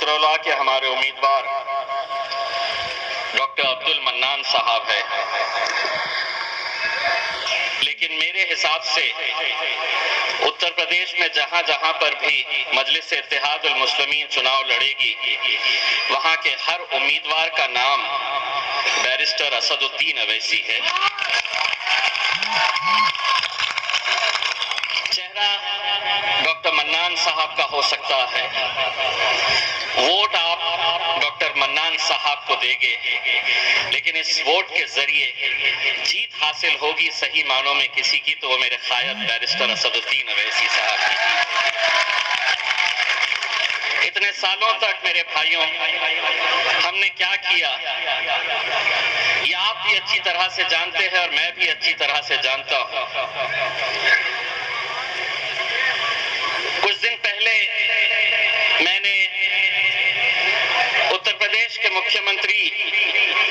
उतरौला के हमारे उम्मीदवार डॉक्टर अब्दुल मन्नान साहब है, लेकिन मेरे हिसाब से उत्तर प्रदेश में जहां जहां पर भी मजलिस इत्तेहादुल मुस्लिमीन चुनाव लड़ेगी, वहां के हर उम्मीदवार का नाम बैरिस्टर असदुद्दीन अवैसी है। चेहरा डॉक्टर मन्नान साहब का हो सकता है, वोट आप डॉक्टर मन्नान साहब को देंगे, लेकिन इस वोट के जरिए जीत हासिल होगी सही मानों में किसी की, तो वो मेरे कायद बैरिस्टर असदुद्दीन अवैसी साहब की जीत। इतने सालों तक मेरे भाइयों हमने क्या किया, ये आप भी अच्छी तरह से जानते हैं और मैं भी अच्छी तरह से जानता हूं। कुछ दिन पहले मैंने उत्तर प्रदेश के मुख्यमंत्री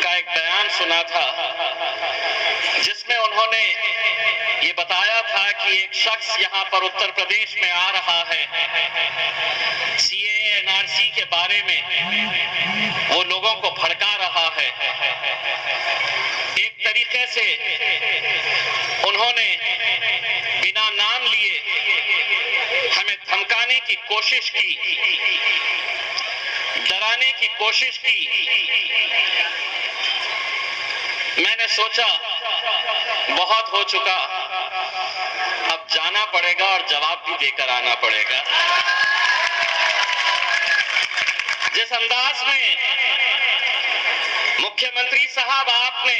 का एक बयान सुना था, जिसमें उन्होंने ये बताया था कि एक शख्स यहां पर उत्तर प्रदेश में आ रहा है, सीएए एनआरसी के बारे में वो लोगों को भड़का रहा है। एक तरीके से उन्होंने बिना नाम लिए हमें धमकाने की कोशिश की, डराने की कोशिश की। मैंने सोचा बहुत हो चुका, अब जाना पड़ेगा और जवाब भी देकर आना पड़ेगा। जिस अंदाज में मुख्यमंत्री साहब आपने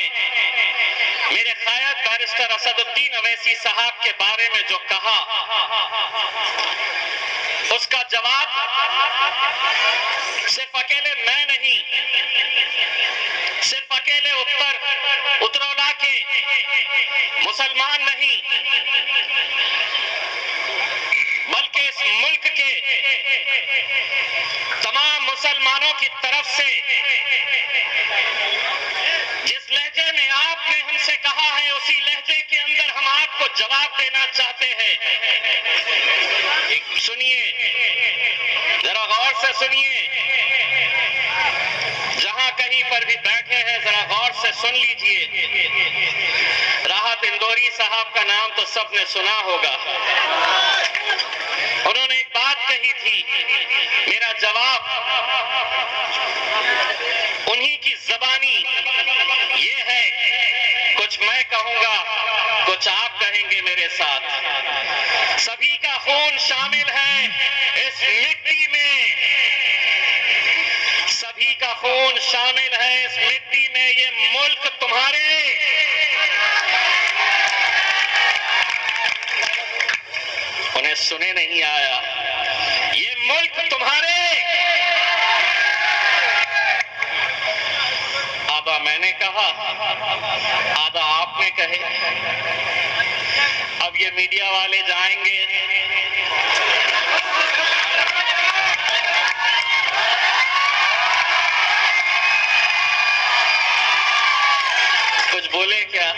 मेरे कायद बैरिस्टर असदुद्दीन अवैसी साहब के बारे में जो कहा, उसका जवाब सिर्फ अकेले मैं नहीं, सिर्फ अकेले उतरौला के मुसलमान नहीं, बल्कि इस मुल्क के तमाम मुसलमानों की तरफ से जिस लहजे में आपने हमसे कहा है, उसी लहजे के अंदर हम आपको जवाब देना चाहते हैं। सुनिए, जरा गौर से सुनिए, जहां कहीं पर भी बैठे हैं जरा गौर से सुन लीजिए। राहत इंदौरी साहब का नाम तो सबने सुना होगा। उन्होंने एक बात कही थी, मेरा जवाब उन्हीं की जबानी ये है, कुछ मैं कहूंगा कुछ आप कहेंगे मेरे साथ। सभी का खून शामिल है इस मिट्टी में, सभी का खून शामिल है इस मिट्टी में। ये मुल्क तुम्हारे, उन्हें सुने नहीं आया, ये मुल्क तुम्हारे। आधा मैंने कहा, आधा आपने कहे। अब ये मीडिया वाले जाएंगे, कुछ बोले क्या,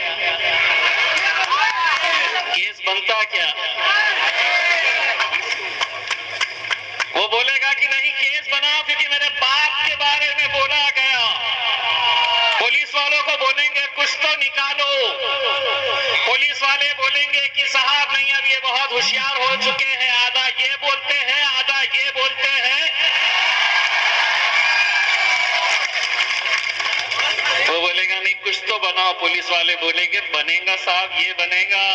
केस बनता क्या? वो बोलेगा कि नहीं केस बनाओ क्योंकि मेरे बाप के बारे में बोला गया। पुलिस वालों को बोलेंगे कुछ तो निकालो, पुलिस वाले बोलेंगे कि साहब नहीं अब ये बहुत होशियार हो चुके हैं, आधा ये बोलते हैं आधा ये बोलते हैं। वो बोलेगा नहीं कुछ तो बनाओ, पुलिस वाले बोलेंगे बनेगा साहब ये बनेगा।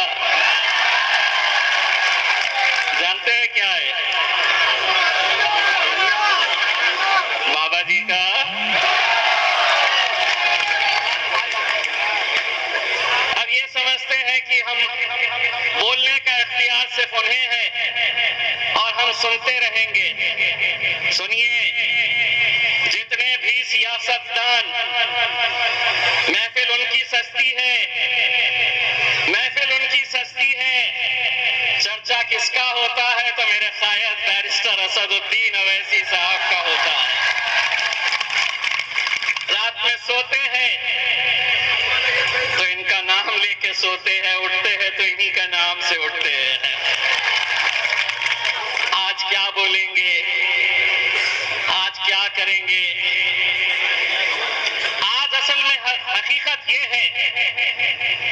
जानते हैं क्या है बाबा जी का? अब ये समझते हैं कि हम बोलने का इख्तियार सिर्फ उन्हें है और हम सुनते रहेंगे। सुनिए, जितने भी सियासतदान, महफिल उनकी सस्ती है, महफिल उनकी सस्ती है, चर्चा किसका होता है तो मेरे कायद बैरिस्टर असदुद्दीन अवैसी साहब का होता है। रात में सोते हैं तो इनका नाम लेके सोते हैं, उठते हैं तो इन्हीं का नाम से उठते हैं। आज क्या बोलेंगे, आज क्या करेंगे। आज असल में हकीकत ये है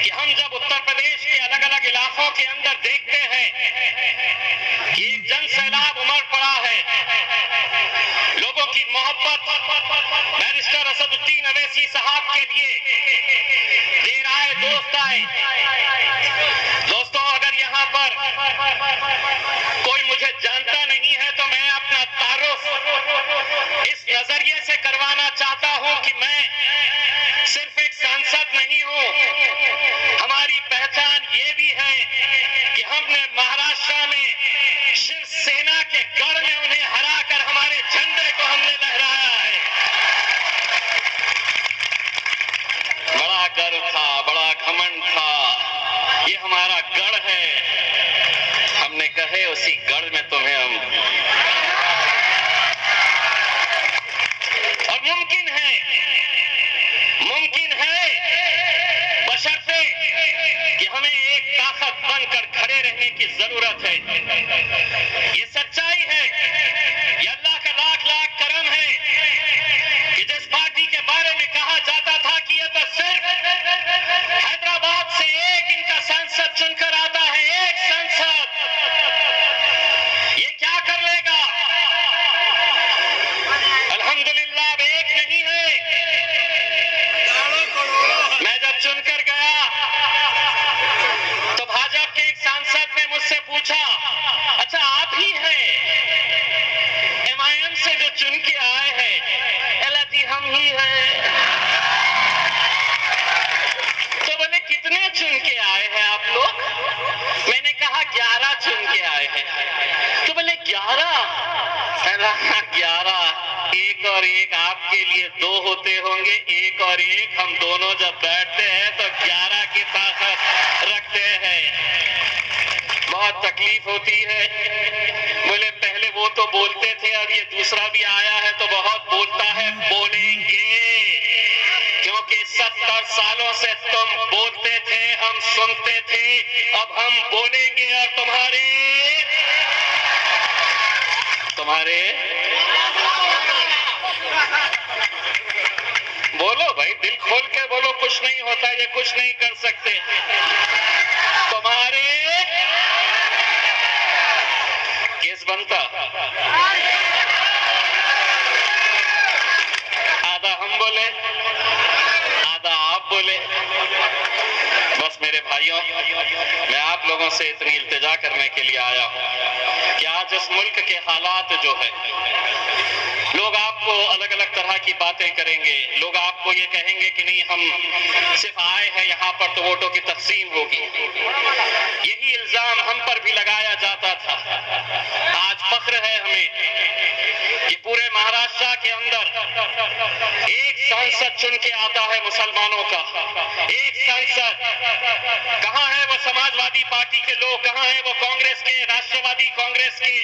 कि हम जब उत्तर प्रदेश के अलग अलग इलाकों के अंदर देखते हैं कि एक जन सैलाब उमड़ पड़ा है, लोगों की मोहब्बत बैरिस्टर असदुद्दीन अवैसी साहब के लिए देर आए दोस्त आए। दोस्तों, अगर यहाँ पर कोई मुझे जानता नहीं है तो मैं अपना तारुफ इस नजरिए से करवाना चाहता हूं कि मैं सिर्फ एक सांसद नहीं हूं, हमारी पहचान ये भी है कि हमने महाराष्ट्र में शिवसेना के गढ़ में उन्हें हराकर हमारे झंडे को हमने लहराया है। बड़ा गर्व था, बड़ा घमंड था, ये हमारा गढ़ है। हमने कहे उसी गढ़ में तुम्हें हम, और मुमकिन है बशर्ते कि हमें एक ताकत बनकर खड़े रहने की जरूरत है। ये सच्चाई है, ये अल्लाह का लाख लाख करम है कि जिस पार्टी के बारे में कहा जाता था कि ये तो सिर्फ हैदराबाद से एक इनका सांसद चुनकर आता है, एक सांसद, ये क्या कर लेगा? अल्हम्दुलिल्लाह अब एक नहीं है। मैं जब चुनकर गया तो भाजपा के एक सांसद ने मुझसे पूछा, अच्छा आप ही हैं MIM से जो चुन के आए हैं? अल्लाह जी हम ही हैं। तो बोले कितने चुन के आए हैं आप लोग? मैंने कहा 11 चुन के आए हैं। तो बोले 11? 11, एक और एक आपके लिए 2 होते होंगे, एक और एक हम दोनों जब बैठते हैं तो 11 की ताकत रखते हैं। बहुत तकलीफ होती है। बोले पहले वो तो बोलते थे, अब ये दूसरा भी आया है तो बहुत बोलता है। बोलेंगे, क्योंकि 70 सालों से तुम बोलते थे, हम सुनते थे, अब हम बोलेंगे और तुम्हारे बोलो भाई, दिल खोल के बोलो, कुछ नहीं होता, ये कुछ नहीं कर सकते। तुम्हारे केस बनता, आधा हम बोले आधा आप बोले। बस मेरे भाइयों, मैं आप लोगों से इतनी इल्तिजा करने के लिए आया हूं कि आज इस मुल्क के हालात जो है, लोग आपको अलग अलग तरह की बातें करेंगे, लोग आपको ये कहेंगे कि नहीं हम सिर्फ आए हैं यहाँ पर तो वोटों की तकसीम होगी। यही इल्जाम हम पर भी लगाया जाता था। आज फख्र है हमें कि पूरे महाराष्ट्र के अंदर एक सांसद चुन के आता है मुसलमानों का, एक सांसद। कहां है वो समाजवादी पार्टी के लोग, कहां है वो कांग्रेस के, राष्ट्रवादी कांग्रेस के,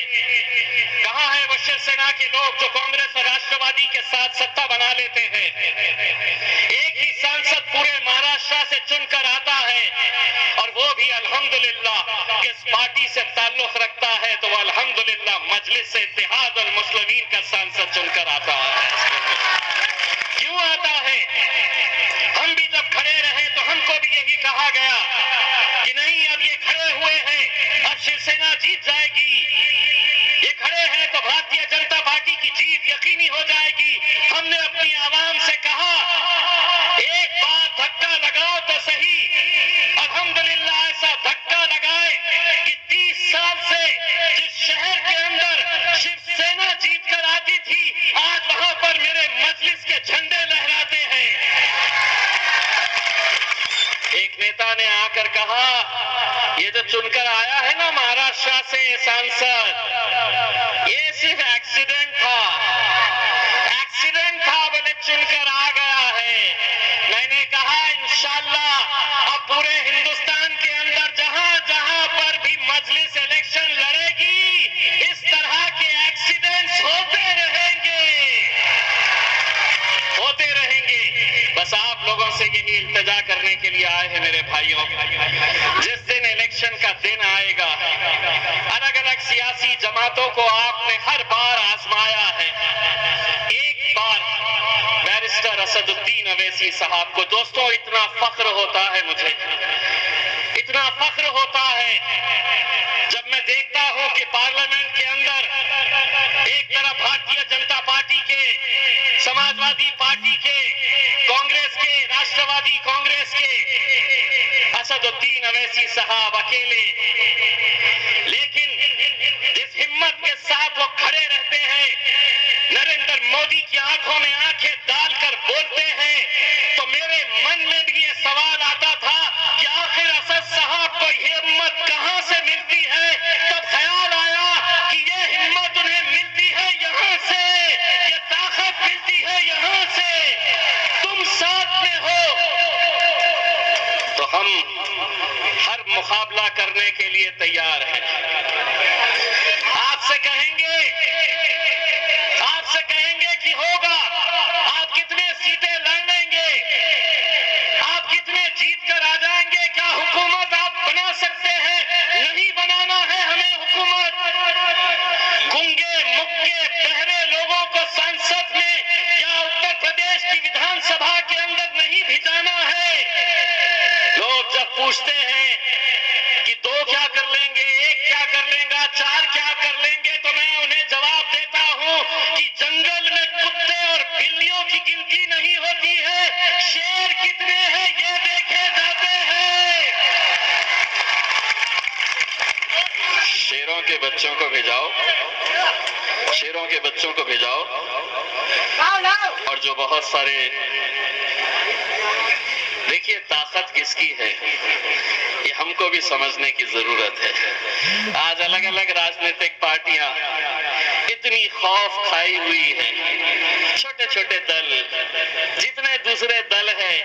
कहां है वो शिवसेना के लोग जो कांग्रेस और राष्ट्रवादी के साथ सत्ता बना लेते हैं? एक ही सांसद पूरे महाराष्ट्र से चुनकर आता है, और वो भी अल्हम्दुलिल्लाह किस पार्टी से ताल्लुक रखता है तो वो अल्हम्दुलिल्लाह मजलिस से इत्तेहाद और मुस्लिमीन का सांसद चुनकर आता है। क्यों आता है? हम भी जब खड़े रहे तो हमको भी यही कहा गया कि नहीं, अब ये खड़े हुए हैं, अब शिवसेना जीत जाएगी, ये खड़े हैं तो भारतीय जनता पार्टी की जीत यकीनी हो जाएगी। हमने अपनी आवाम से कहा एक बार धक्का लगाओ तो सही। अल्हम्दुलिल्लाह ऐसा धक्का लगाए कि 30 साल से जिस शहर के अंदर शिवसेना जीत कर आती थी, आज वहां पर मेरे मजलिस के झंडे लहराते हैं। एक नेता ने आकर कहा, ये जो चुनकर आया है ना महाराष्ट्र से सांसद, ये सिर्फ एक्सीडेंट था, बोले चुनकर आ गया है। मैंने कहा इंशाअल्लाह अब पूरे हिंदुस्तान के अंदर जहां जहां पर भी मजलिस इलेक्शन लड़ेगी, इस तरह के एक्सीडेंट्स होते रहेंगे। बस आप लोगों से यही इल्तिजा करने के लिए आए हैं मेरे भाइयों, जिस दिन इलेक्शन का दिन आएगा, अलग अलग सियासी जमातों को आपने हर बार आजमाया है, एक असदुद्दीन अवैसी साहब को। दोस्तों, इतना फख्र होता है मुझे, इतना फख्र होता है जब मैं देखता हूं कि पार्लियामेंट के अंदर एक तरफ भारतीय जनता पार्टी के, समाजवादी पार्टी के, कांग्रेस के, राष्ट्रवादी कांग्रेस के असदुद्दीन अवैसी साहब अकेले, लेकिन जिस हिम्मत के साथ वो खड़े रहते हैं, नरेंद्र मोदी की आंखों में आंखें डालकर बोलते हैं, तो मेरे मन में भी ये सवाल आता था कि आखिर असद साहब को ये हिम्मत कहां से मिलती है। तब ख्याल आया कि ये हिम्मत उन्हें मिलती है यहां से, ये ताकत मिलती है यहां से। तुम साथ में हो तो हम हर मुकाबला करने के लिए तैयार हैं। आपसे कहेंगे कि होगा, आप कितने सीटें लड़ेंगे, आप कितने जीत कर आ जाएंगे, क्या हुकूमत आप बना सकते हैं? नहीं बनाना है हमें हुकूमत। गूंगे मुक्के बहरे लोगों को संसद में या उत्तर प्रदेश की विधानसभा के अंदर नहीं भिजाना है। लोग जब पूछते हैं कि 2 क्या कर लेंगे, 1 क्या कर लेगा, 4 क्या कर लेंगे, तो मैं उन्हें जवाब देता हूं कि जंगल में कुत्ते और बिल्लियों की गिनती नहीं होती है, शेर कितने हैं ये देखे जाते हैं। शेरों के बच्चों को भिजाओ, शेरों के बच्चों को भिजाओ, और जो बहुत सारे, देखिए ताकत किसकी है ये हमको भी समझने की जरूरत है। आज अलग अलग राजनीतिक पार्टियां इतनी खौफ खाई हुई हैं, छोटे छोटे दल, जितने दूसरे दल हैं,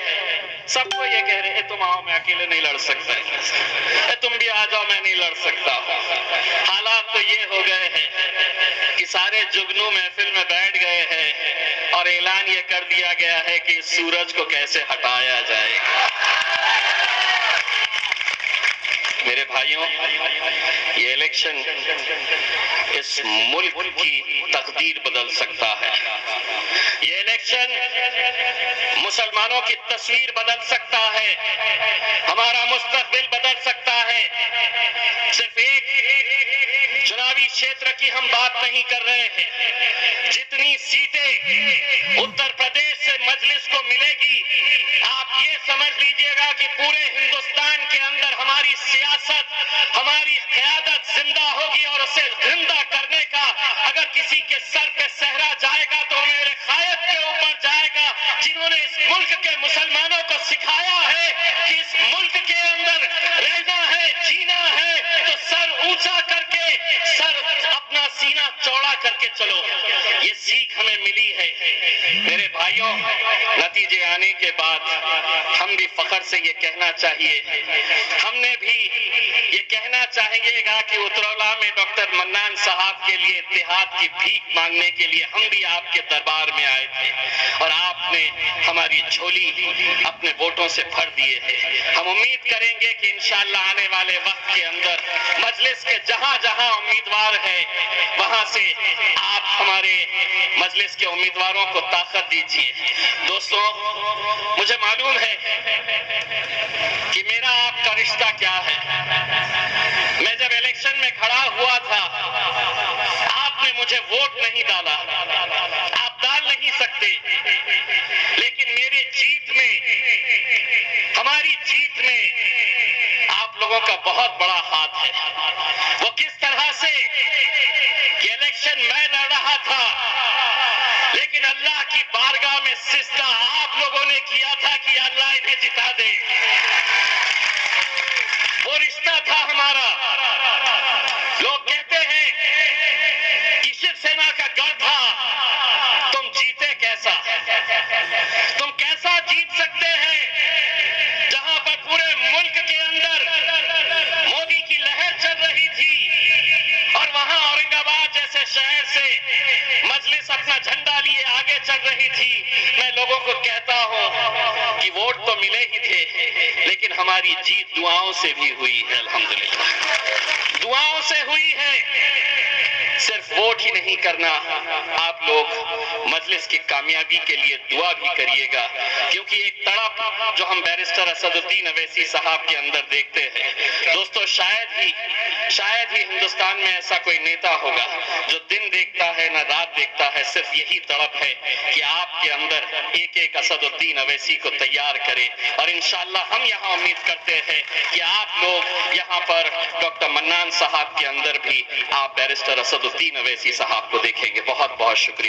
सबको ये कह रहे हैं तुम आओ, मैं अकेले नहीं लड़ सकता, तुम भी आ जाओ, मैं नहीं लड़ सकता। हालात तो ये हो गए हैं कि सारे जुगनू महफिल में बैठ गए हैं और ऐलान ये कर दिया गया है कि सूरज को कैसे हटाया जाए। मेरे भाइयों, ये इलेक्शन इस मुल्क की तकदीर बदल सकता है। ये इलेक्शन मुसलमानों की तस्वीर बदल सकता है, हमारा मुस्तकबिल बदल सकता है। सिर्फ एक चुनावी क्षेत्र की हम बात नहीं कर रहे हैं, जितनी सीटें उत्तर प्रदेश से मजलिस को मिलेगी, आप ये समझ लीजिएगा कि पूरे हिंदुस्तान के अंदर हमारी सियासत, हमारी क़यादत जिंदा होगी। और उसे जिंदा करने का अगर किसी के सर पे सहरा जाएगा तो मेरे कायद के ऊपर जाएगा, जिन्होंने इस मुल्क के मुसलमानों को सिखाया है कि इस मुल्क के अंदर रहना है, जीना है, तो सर ऊंचा करके, सर अपना सीना चौड़ा करके चलो। ये सीख हमें मिली है। मेरे भाइयों, नतीजे आने के बाद हम भी फख्र से ये कहना चाहिए, हमने भी ये कहना चाहेंगे कि उतरौला में डॉक्टर मन्नान साहब के लिए इत्तेहाद की भीख मांगने के लिए हम भी आपके दरबार में आए थे और आपने हमारी झोली अपने वोटों से भर दिए हैं। हम उम्मीद करेंगे कि इंशाअल्लाह आने वाले वक्त के अंदर मजलिस के जहां जहां उम्मीदवार हैं, वहां से आप हमारे मजलिस के उम्मीदवारों को ताकत दीजिए। दोस्तों, मुझे मालूम है कि मेरा आपका रिश्ता क्या है। मैं जब इलेक्शन में खड़ा हुआ था, आपने मुझे वोट नहीं डाला, आप डाल नहीं सकते, लेकिन मेरी जीत में, हमारी जीत में आप लोगों का बहुत बड़ा हाथ है। वो किस तरह से कि इलेक्शन मैं लड़ रहा था, लेकिन अल्लाह की बारगाह में सिजदा आप लोगों ने किया था कि अल्लाह इन्हें जिता दे। वो रिश्ता था हमारा। लोग कहते हैं कि शिवसेना का गढ़ था, तुम जीते कैसा? तुम कैसा जीत सकते हैं जहां पर पूरे मुल्क के अंदर मोदी की लहर चल रही थी और वहां औरंगाबाद जैसे शहर से मजलिस अपना झंडा लिए आगे चल रही थी। मैं लोगों को कहता हूं कि वोट तो मिले ही थे, लेकिन हमारी जीत दुआओं से भी हुई है। अल्हम्दुलिल्लाह, दुआओं से हुई है। सिर्फ वोट ही नहीं करना, आप लोग मजलिस की कामयाबी के लिए दुआ भी करिएगा, क्योंकि एक तड़प जो हम बैरिस्टर असदुद्दीन अवैसी साहब के अंदर देखते हैं दोस्तों, शायद ही हिंदुस्तान में ऐसा कोई नेता होगा जो दिन देखता है ना रात देखता है, सिर्फ यही तड़प है कि आपके अंदर एक एक असदुद्दीन अवैसी को तैयार करे। और इंशाअल्लाह हम यहाँ उम्मीद करते हैं कि आप लोग यहाँ पर डॉक्टर मन्नान साहब के अंदर भी आप बैरिस्टर असदुद्दीन अवैसी साहब को देखेंगे। बहुत बहुत शुक्रिया।